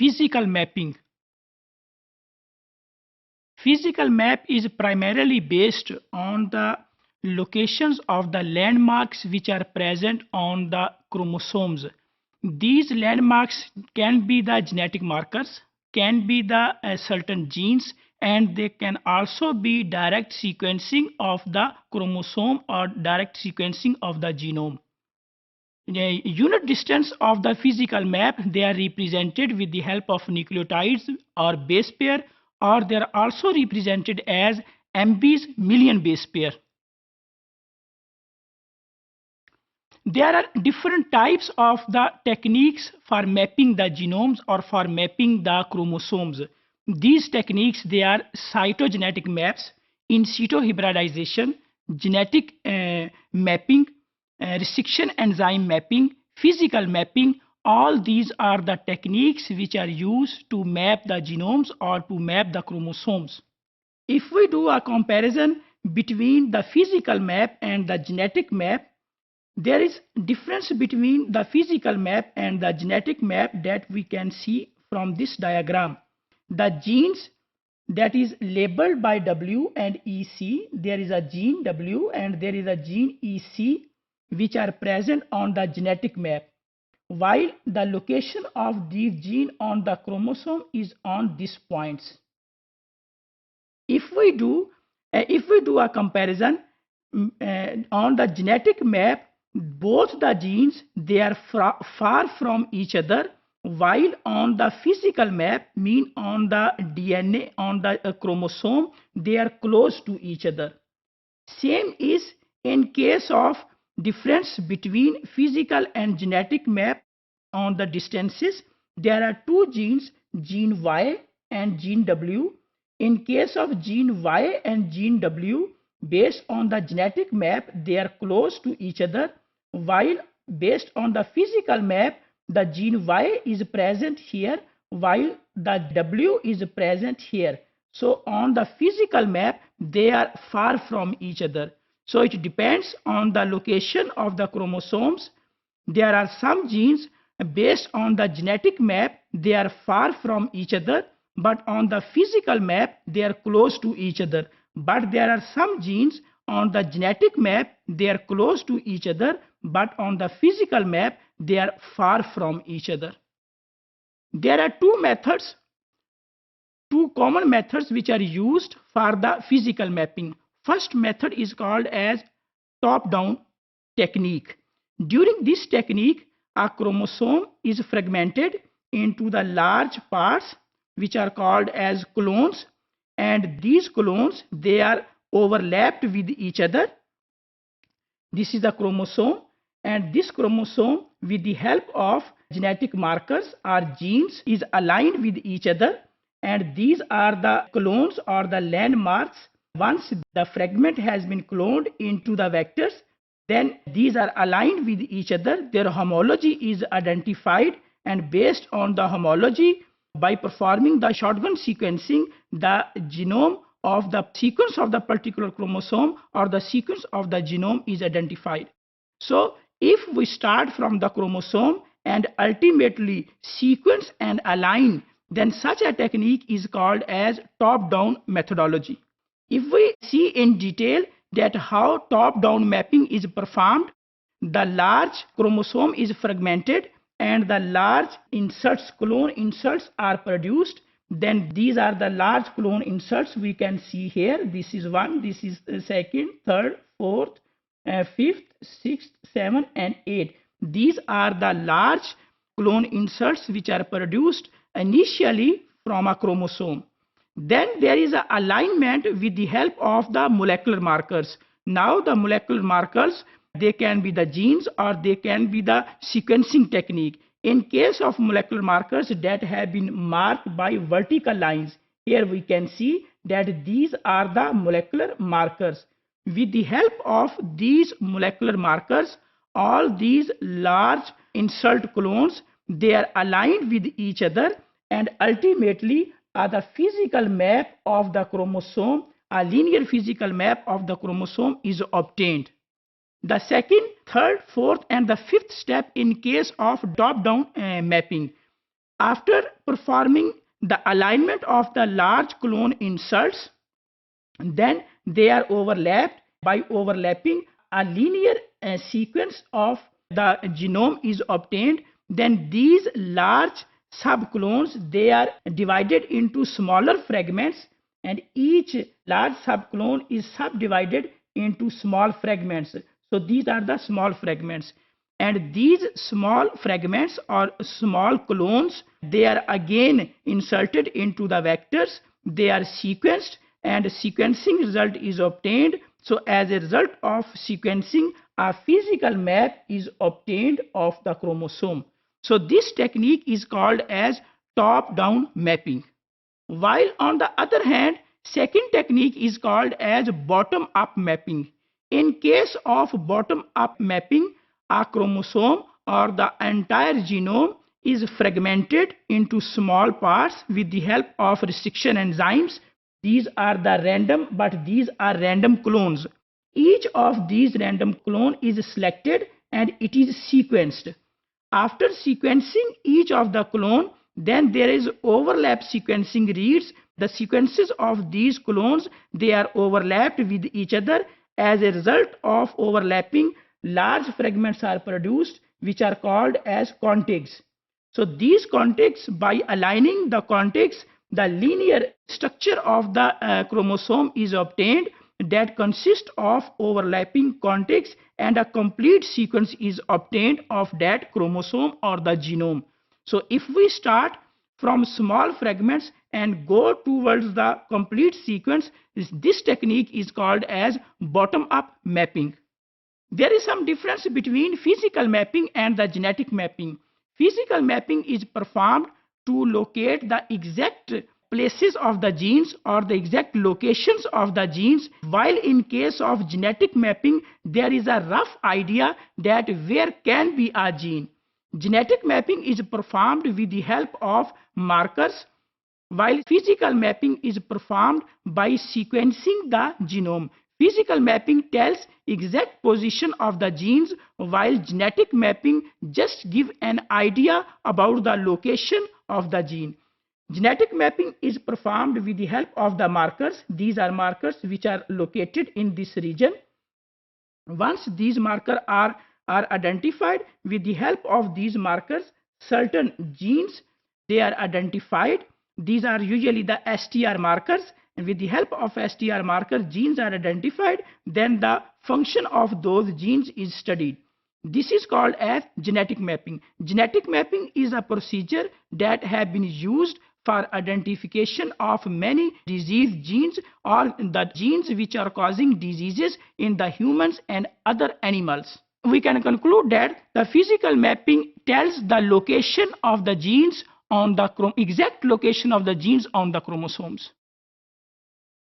Physical mapping. Physical map is primarily based on the locations of the landmarks which are present on the chromosomes. These landmarks can be the genetic markers, can be the certain genes, and they can also be direct sequencing of the chromosome or direct sequencing of the genome. The unit distance of the physical map, they are represented with the help of nucleotides or base pair, or they are also represented as MB's million base pair. There are different types of the techniques for mapping the genomes or for mapping the chromosomes. These techniques, they are cytogenetic maps, in situ hybridization, genetic mapping, restriction enzyme mapping, physical mapping. All these are the techniques which are used to map the genomes or to map the chromosomes. If we do a comparison between the physical map and the genetic map, there is difference between the physical map and the genetic map that we can see from this diagram. The genes that is labeled by W and EC, there is a gene W and there is a gene EC which are present on the genetic map, while the location of these gene on the chromosome is on these points. If we do a comparison on the genetic map, both the genes, they are far from each other, while on the physical map, mean on the DNA, on the chromosome, they are close to each other. Same is in case of difference between physical and genetic map on the distances. There are two genes, gene Y and gene W. In case of gene Y and gene W, based on the genetic map, they are close to each other, while based on the physical map, the gene Y is present here, while the W is present here. So on the physical map, they are far from each other. So it depends on the location of the chromosomes. There are some genes based on the genetic map, they are far from each other, but on the physical map, they are close to each other. But there are some genes on the genetic map, they are close to each other, but on the physical map, they are far from each other. There are two common methods which are used for the physical mapping. First method is called as top-down technique. During this technique, a chromosome is fragmented into the large parts which are called as clones, and these clones, they are overlapped with each other. This is the chromosome, and this chromosome, with the help of genetic markers or genes, is aligned with each other, and these are the clones or the landmarks. Once the fragment has been cloned into the vectors, then these are aligned with each other, their homology is identified, and based on the homology, by performing the shotgun sequencing, the genome of the sequence of the particular chromosome or the sequence of the genome is identified. So if we start from the chromosome and ultimately sequence and align, then such a technique is called as top-down methodology. If we see in detail that how top-down mapping is performed, the large chromosome is fragmented and the large inserts, clone inserts are produced. Then these are the large clone inserts we can see here. This is one, this is the second, third, fourth, fifth, sixth, seventh, and eighth. These are the large clone inserts which are produced initially from a chromosome. Then there is an alignment with the help of the molecular markers. Now the molecular markers, they can be the genes or they can be the sequencing technique. In case of molecular markers that have been marked by vertical lines, here we can see that these are the molecular markers. With the help of these molecular markers, all these large insert clones, they are aligned with each other, and ultimately the physical map of the chromosome, a linear physical map of the chromosome is obtained. The second, third, fourth, and the fifth step in case of top-down mapping. After performing the alignment of the large clone inserts, then they are overlapped. By overlapping, a linear sequence of the genome is obtained. Then these large subclones, they are divided into smaller fragments, and each large subclone is subdivided into small fragments. So these are the small fragments, and these small fragments or small clones, they are again inserted into the vectors. They are sequenced, and sequencing result is obtained. So as a result of sequencing, a physical map is obtained of the chromosome. So this technique is called as top-down mapping. While on the other hand, second technique is called as bottom-up mapping. In case of bottom-up mapping, a chromosome or the entire genome is fragmented into small parts with the help of restriction enzymes. These are the random, but these are random clones. Each of these random clone is selected and it is sequenced. After sequencing each of the clone, then there is overlap sequencing reads. The sequences of these clones, they are overlapped with each other. As a result of overlapping, large fragments are produced, which are called as contigs. So these contigs, by aligning the contigs, the linear structure of the chromosome is obtained that consists of overlapping contigs, and a complete sequence is obtained of that chromosome or the genome. So if we start from small fragments and go towards the complete sequence, this technique is called as bottom-up mapping. There is some difference between physical mapping and the genetic mapping. Physical mapping is performed to locate the exact places of the genes or the exact locations of the genes, while in case of genetic mapping, there is a rough idea that where can be a gene. Genetic mapping is performed with the help of markers, while physical mapping is performed by sequencing the genome. Physical mapping tells exact position of the genes, while genetic mapping just give an idea about the location of the gene. Genetic mapping is performed with the help of the markers. These are markers which are located in this region. Once these markers are identified, with the help of these markers, certain genes, they are identified. These are usually the STR markers, and with the help of STR markers, genes are identified. Then the function of those genes is studied. This is called as genetic mapping. Genetic mapping is a procedure that has been used for identification of many disease genes or the genes which are causing diseases in the humans and other animals. We can conclude that the physical mapping tells the location of the genes on the exact location of the genes on the chromosomes.